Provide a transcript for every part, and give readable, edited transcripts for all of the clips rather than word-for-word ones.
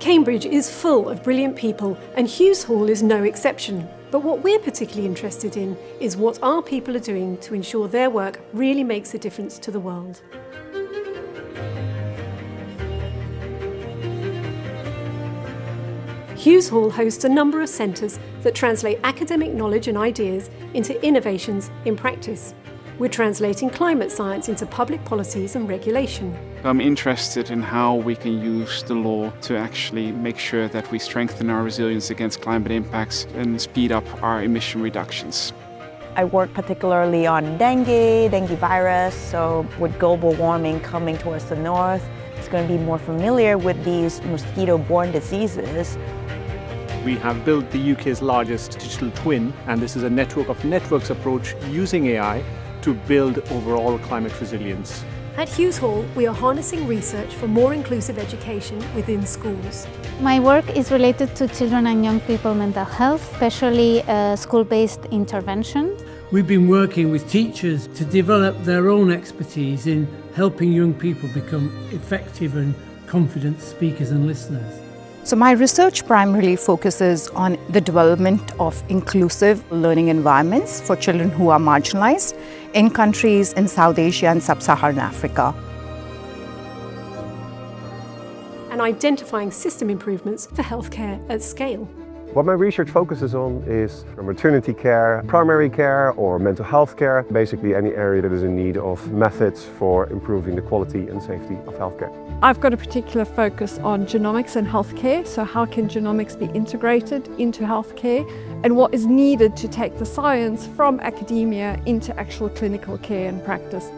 Cambridge is full of brilliant people, and Hughes Hall is no exception. But what we're particularly interested in is what our people are doing to ensure their work really makes a difference to the world. Hughes Hall hosts a number of centres that translate academic knowledge and ideas into innovations in practice. We're translating climate science into public policies and regulation. I'm interested in how we can use the law to actually make sure that we strengthen our resilience against climate impacts and speed up our emission reductions. I work particularly on dengue virus, so with global warming coming towards the north, it's going to be more familiar with these mosquito-borne diseases. We have built the UK's largest digital twin, and this is a network of networks approach using AI to build overall climate resilience. At Hughes Hall, we are harnessing research for more inclusive education within schools. My work is related to children and young people mental health, especially school-based intervention. We've been working with teachers to develop their own expertise in helping young people become effective and confident speakers and listeners. So my research primarily focuses on the development of inclusive learning environments for children who are marginalized in countries in South Asia and Sub-Saharan Africa. And identifying system improvements for healthcare at scale. What my research focuses on is maternity care, primary care or mental health care, basically any area that is in need of methods for improving the quality and safety of healthcare. I've got a particular focus on genomics and healthcare, so how can genomics be integrated into healthcare and what is needed to take the science from academia into actual clinical care and practice.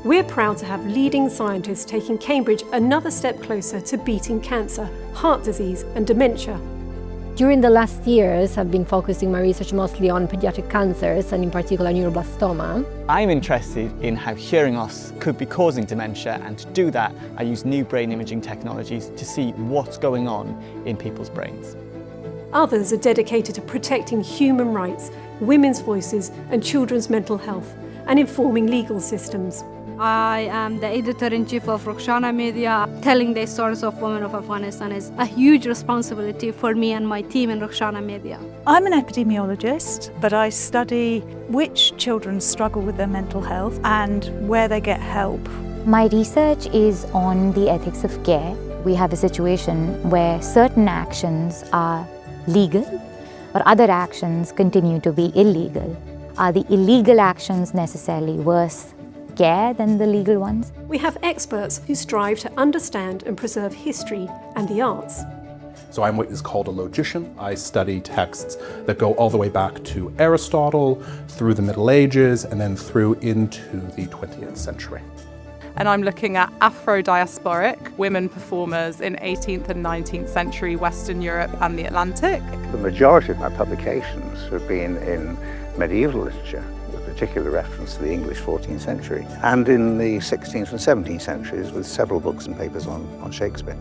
We're proud to have leading scientists taking Cambridge another step closer to beating cancer, heart disease and dementia. During the last years, I've been focusing my research mostly on pediatric cancers and in particular neuroblastoma. I'm interested in how hearing loss could be causing dementia, and to do that I use new brain imaging technologies to see what's going on in people's brains. Others are dedicated to protecting human rights, women's voices and children's mental health, and informing legal systems. I am the editor-in-chief of Roxana Media. Telling the stories of women of Afghanistan is a huge responsibility for me and my team in Roxana Media. I'm an epidemiologist, but I study which children struggle with their mental health and where they get help. My research is on the ethics of care. We have a situation where certain actions are legal, but other actions continue to be illegal. Are the illegal actions necessarily worse care than the legal ones? We have experts who strive to understand and preserve history and the arts. So I'm what is called a logician. I study texts that go all the way back to Aristotle, through the Middle Ages, and then through into the 20th century. And I'm looking at Afro-diasporic women performers in 18th and 19th century Western Europe and the Atlantic. The majority of my publications have been in medieval literature, with particular reference to the English 14th century, and in the 16th and 17th centuries with several books and papers on Shakespeare.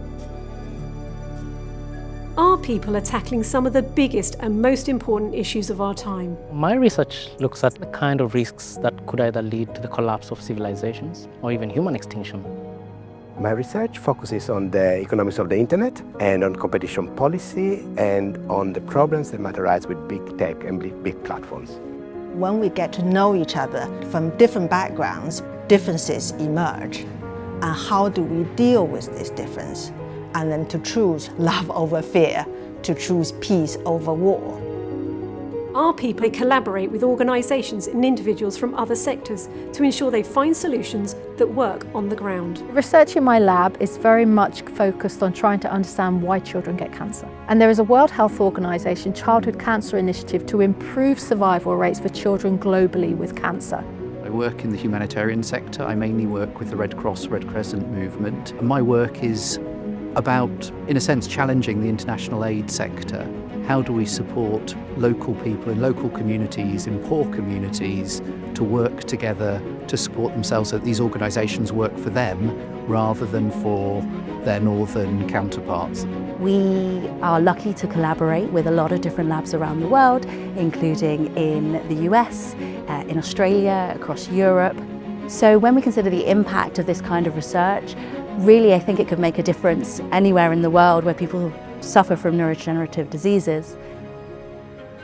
Our people are tackling some of the biggest and most important issues of our time. My research looks at the kind of risks that could either lead to the collapse of civilizations or even human extinction. My research focuses on the economics of the internet and on competition policy and on the problems that materialize with big tech and big platforms. When we get to know each other from different backgrounds, differences emerge. And how do we deal with this difference? And then to choose love over fear, to choose peace over war. Our people collaborate with organisations and individuals from other sectors to ensure they find solutions that work on the ground. Research in my lab is very much focused on trying to understand why children get cancer. And there is a World Health Organization Childhood Cancer Initiative to improve survival rates for children globally with cancer. I work in the humanitarian sector. I mainly work with the Red Cross, Red Crescent movement. And my work is about, in a sense, challenging the international aid sector. How do we support local people in local communities, in poor communities, to work together to support themselves so that these organisations work for them rather than for their northern counterparts? We are lucky to collaborate with a lot of different labs around the world, including in the US, in Australia, across Europe. So when we consider the impact of this kind of research, Really, I think it could make a difference anywhere in the world where people suffer from neurodegenerative diseases.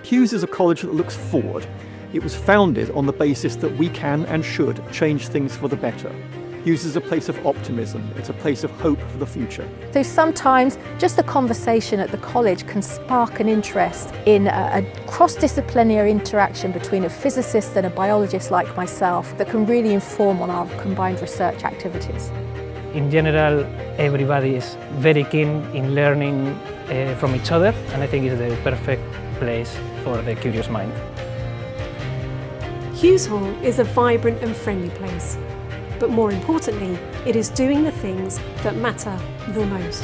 Hughes is a college that looks forward. It was founded on the basis that we can and should change things for the better. Hughes is a place of optimism. It's a place of hope for the future. So sometimes just a conversation at the college can spark an interest in a cross-disciplinary interaction between a physicist and a biologist like myself that can really inform on our combined research activities. In general, everybody is very keen in learning from each other, and I think it's the perfect place for the curious mind. Hughes Hall is a vibrant and friendly place, but more importantly, it is doing the things that matter the most.